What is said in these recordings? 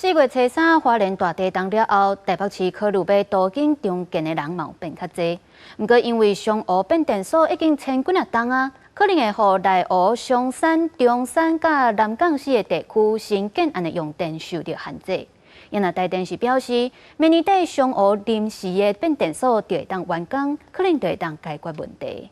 4月初3，花莲大地震了后，台北市考虑要多建重建的人嘛变较济。不过因为上湖变电所已经千几啊栋啊，可能会互内湖、松山、中山甲南港市的地区新建案的用电受到限制。因那台电是表示，明年底上湖临时的变电所就会当完工，可能就会当解决问题。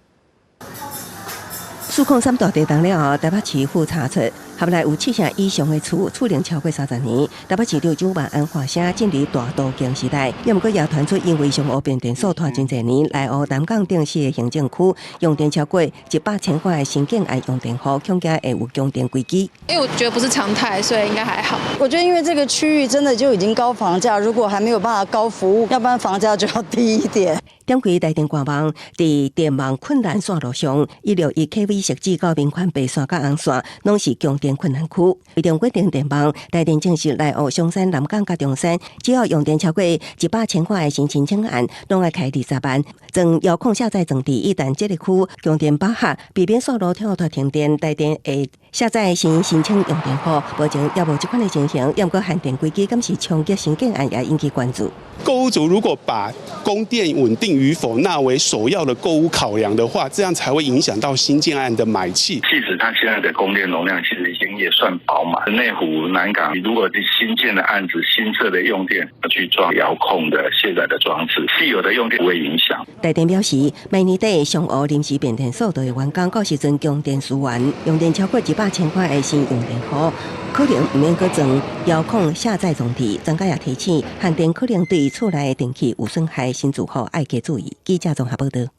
403大地震了后，台北市府查出，合来有7成以上的厝龄超过30年。台北市长万安发声进入大都更时代，也毋过也传出因为上湖变电所拖真侪年，内湖南港等市的行政区用电超过100千块的新建案用电户，恐惊会有供电危机。因为我觉得不是常态，所以应该还好。我觉得因为这个区域真的就已经高房价，如果还没有办法高服务，要不然房价就要低一点。点开台电官网，伫电网困难线路上，161 kV 设置到民宽白线甲红线，拢是供电困难区。为中决定电网，台电证实内湖、松山、南港甲中山，只要用电超过100千块的新申请案，拢要开20万。将遥控下载装置，一旦这个区供电饱和，避免线路跳脱停电，台电会下载新申请用电户。目前也无这款的情形，也毋过限电规矩，敢是冲击新建案也引起关注。购屋族如果把供电稳定与否纳为首要的购屋考量的话，这样才会影响到新建案的买气。即使它现在的供电容量其实已经也算饱满，内湖、南港，如果是新建的案子、新设的用电去装遥控的卸载的装置，既有的用电不会影响。台电表示，明年底上湖临时变电所就会完工，到时阵供电资源用电超过100千块的新用电户，可能唔免搁装遥控下载装置。专家也提醒，限电可能对厝内的电器有损害，新住户爱加注意。记者综合报道。